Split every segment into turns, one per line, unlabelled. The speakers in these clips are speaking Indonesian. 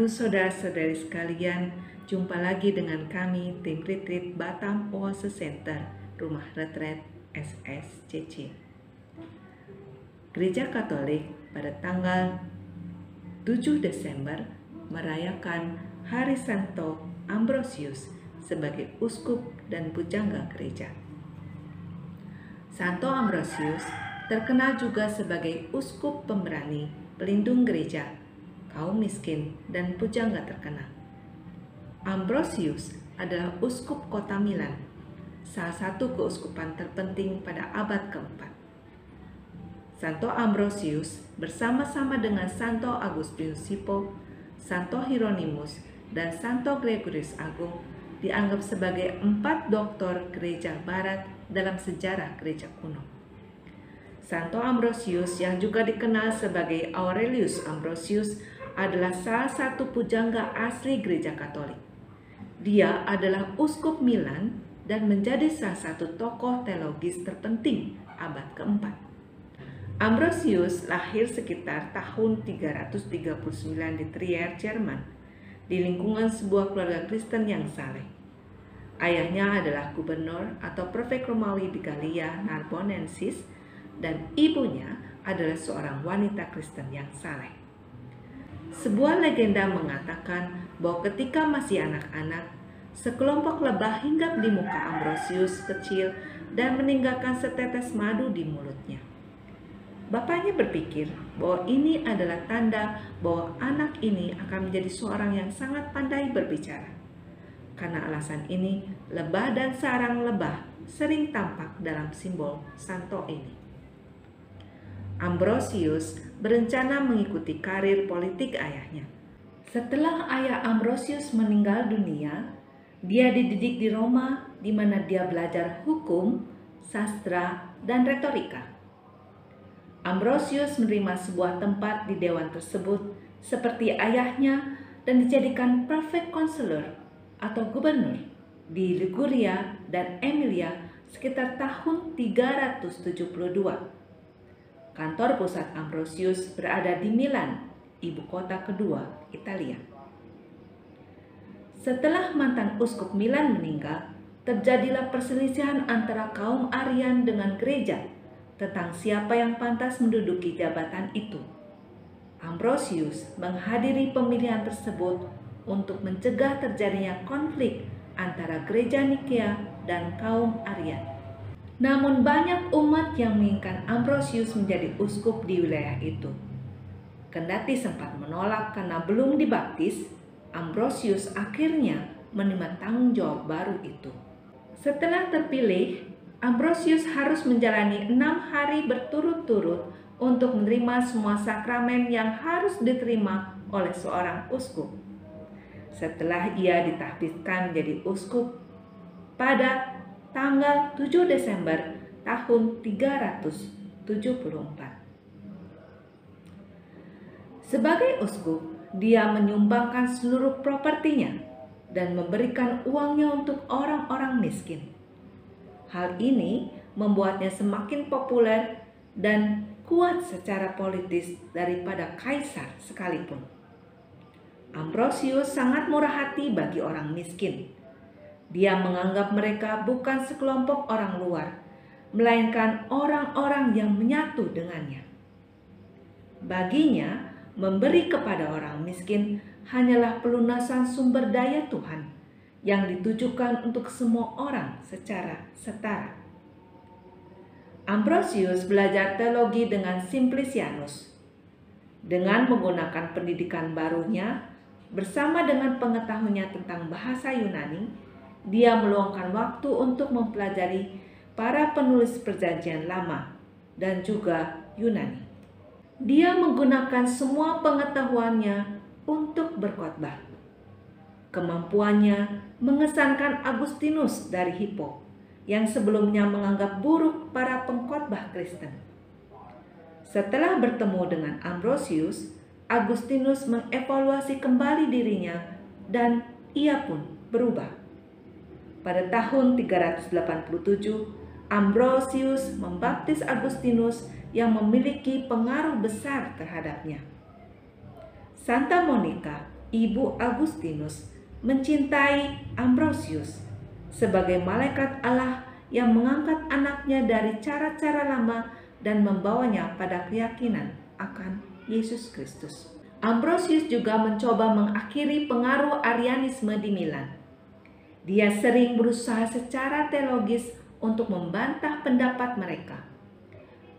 Halo saudara-saudari sekalian, jumpa lagi dengan kami tim Retreat Batam Oase Center, Rumah Retreat SSCC. Gereja Katolik pada tanggal 7 Desember merayakan Hari Santo Ambrosius sebagai uskup dan pujangga gereja. Santo Ambrosius terkenal juga sebagai uskup pemberani, pelindung gereja, kaum miskin, dan pujangga terkenal. Ambrosius adalah uskup kota Milan, salah satu keuskupan terpenting pada abad keempat. Santo Ambrosius bersama-sama dengan Santo Agustinus Hippo, Santo Hieronymus, dan Santo Gregorius Agung dianggap sebagai 4 doktor gereja barat dalam sejarah gereja kuno. Santo Ambrosius yang juga dikenal sebagai Aurelius Ambrosius adalah salah satu pujangga asli gereja Katolik. Dia adalah uskup Milan dan menjadi salah satu tokoh teologis terpenting abad keempat. Ambrosius lahir sekitar tahun 339 di Trier, Jerman, di lingkungan sebuah keluarga Kristen yang saleh. Ayahnya adalah gubernur atau prefek Romawi di Gallia Narbonensis, dan ibunya adalah seorang wanita Kristen yang saleh. Sebuah legenda mengatakan bahwa ketika masih anak-anak, sekelompok lebah hinggap di muka Ambrosius kecil dan meninggalkan setetes madu di mulutnya. Bapaknya berpikir bahwa ini adalah tanda bahwa anak ini akan menjadi seorang yang sangat pandai berbicara. Karena alasan ini, lebah dan sarang lebah sering tampak dalam simbol santo ini. Ambrosius berencana mengikuti karir politik ayahnya. Setelah ayah Ambrosius meninggal dunia, dia dididik di Roma, di mana dia belajar hukum, sastra, dan retorika. Ambrosius menerima sebuah tempat di dewan tersebut seperti ayahnya dan dijadikan prefek konselor atau gubernur di Liguria dan Emilia sekitar tahun 372. Kantor pusat Ambrosius berada di Milan, ibu kota kedua Italia. Setelah mantan uskup Milan meninggal, terjadilah perselisihan antara kaum Arian dengan gereja tentang siapa yang pantas menduduki jabatan itu. Ambrosius menghadiri pemilihan tersebut untuk mencegah terjadinya konflik antara gereja Nikea dan kaum Arian. Namun banyak umat yang menginginkan Ambrosius menjadi uskup di wilayah itu. Kendati sempat menolak karena belum dibaptis, Ambrosius akhirnya menerima tanggung jawab baru itu. Setelah terpilih, Ambrosius harus menjalani 6 hari berturut-turut untuk menerima semua sakramen yang harus diterima oleh seorang uskup. Setelah ia ditahbiskan menjadi uskup pada tanggal 7 Desember tahun 374. Sebagai uskup, dia menyumbangkan seluruh propertinya dan memberikan uangnya untuk orang-orang miskin. Hal ini membuatnya semakin populer dan kuat secara politis daripada kaisar sekalipun. Ambrosius sangat murah hati bagi orang miskin. Dia menganggap mereka bukan sekelompok orang luar, melainkan orang-orang yang menyatu dengannya. Baginya, memberi kepada orang miskin hanyalah pelunasan sumber daya Tuhan yang ditujukan untuk semua orang secara setara. Ambrosius belajar teologi dengan Simplicianus. Dengan menggunakan pendidikan barunya, bersama dengan pengetahuannya tentang bahasa Yunani, dia meluangkan waktu untuk mempelajari para penulis Perjanjian Lama dan juga Yunani. Dia menggunakan semua pengetahuannya untuk berkhotbah. Kemampuannya mengesankan Agustinus dari Hippo, yang sebelumnya menganggap buruk para pengkhotbah Kristen. Setelah bertemu dengan Ambrosius, Agustinus mengevaluasi kembali dirinya dan ia pun berubah. Pada tahun 387, Ambrosius membaptis Agustinus yang memiliki pengaruh besar terhadapnya. Santa Monica Ibu Agustinus mencintai Ambrosius sebagai malaikat Allah yang mengangkat anaknya dari cara-cara lama dan membawanya pada keyakinan akan Yesus Kristus. Ambrosius juga mencoba mengakhiri pengaruh Arianisme di Milan. Dia sering berusaha secara teologis untuk membantah pendapat mereka.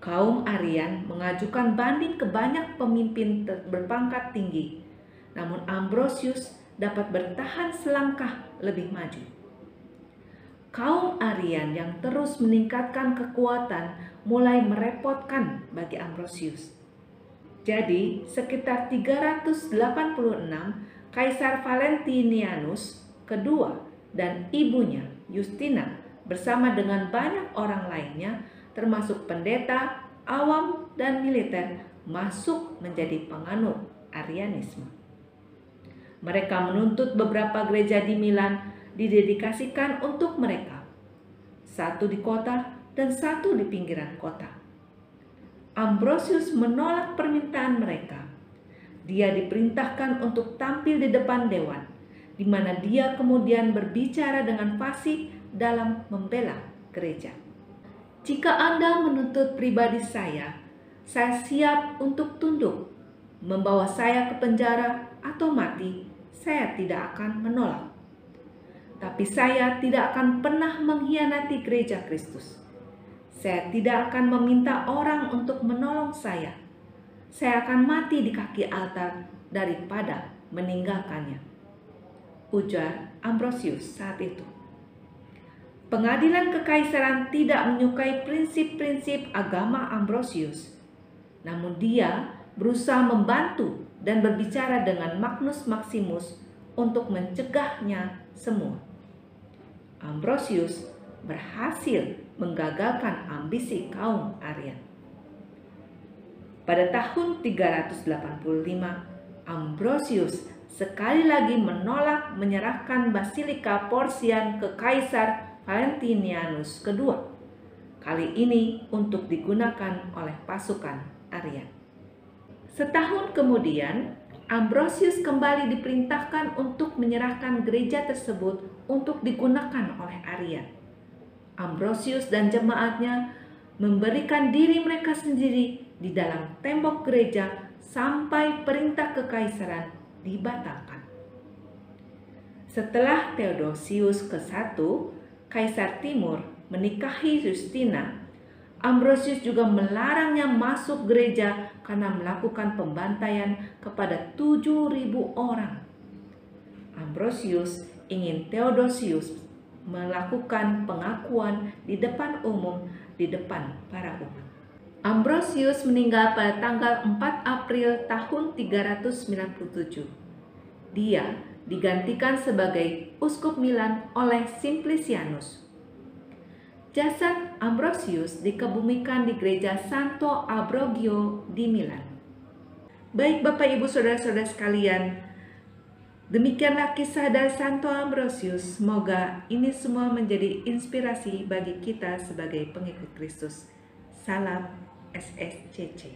Kaum Arian mengajukan banding ke banyak pemimpin berpangkat tinggi, namun Ambrosius dapat bertahan selangkah lebih maju. Kaum Arian yang terus meningkatkan kekuatan mulai merepotkan bagi Ambrosius. Jadi, sekitar 386, Kaisar Valentinianus II dan ibunya Justina bersama dengan banyak orang lainnya, termasuk pendeta, awam, dan militer, masuk menjadi penganut Arianisme. Mereka menuntut beberapa gereja di Milan didedikasikan untuk mereka, satu di kota dan satu di pinggiran kota. Ambrosius menolak permintaan mereka. Dia diperintahkan untuk tampil di depan dewan, di mana dia kemudian berbicara dengan fasih dalam membela gereja. Jika Anda menuntut pribadi saya siap untuk tunduk, membawa saya ke penjara atau mati, saya tidak akan menolak. Tapi saya tidak akan pernah mengkhianati gereja Kristus. Saya tidak akan meminta orang untuk menolong saya. Saya akan mati di kaki altar daripada meninggalkannya, ujar Ambrosius saat itu. Pengadilan Kekaisaran tidak menyukai prinsip-prinsip agama Ambrosius, namun dia berusaha membantu dan berbicara dengan Magnus Maximus untuk mencegahnya semua. Ambrosius berhasil menggagalkan ambisi kaum Arian. Pada tahun 385, Ambrosius sekali lagi menolak menyerahkan Basilika Porcian ke Kaisar Valentinianus II, kali ini untuk digunakan oleh pasukan Arian. Setahun kemudian, Ambrosius kembali diperintahkan untuk menyerahkan gereja tersebut untuk digunakan oleh Arian. Ambrosius dan jemaatnya memberikan diri mereka sendiri di dalam tembok gereja sampai perintah kekaisaran dibatalkan. Setelah Theodosius ke-1, Kaisar Timur, menikahi Justina, Ambrosius juga melarangnya masuk gereja karena melakukan pembantaian kepada 7.000 orang. Ambrosius ingin Theodosius melakukan pengakuan di depan umum, di depan para umat. Ambrosius meninggal pada tanggal 4 April tahun 397. Dia digantikan sebagai uskup Milan oleh Simplicianus. Jasad Ambrosius dikebumikan di gereja Santo Ambrogio di Milan. Baik Bapak Ibu Saudara-saudara sekalian, demikianlah kisah dari Santo Ambrosius. Semoga ini semua menjadi inspirasi bagi kita sebagai pengikut Kristus. Salam SSCC.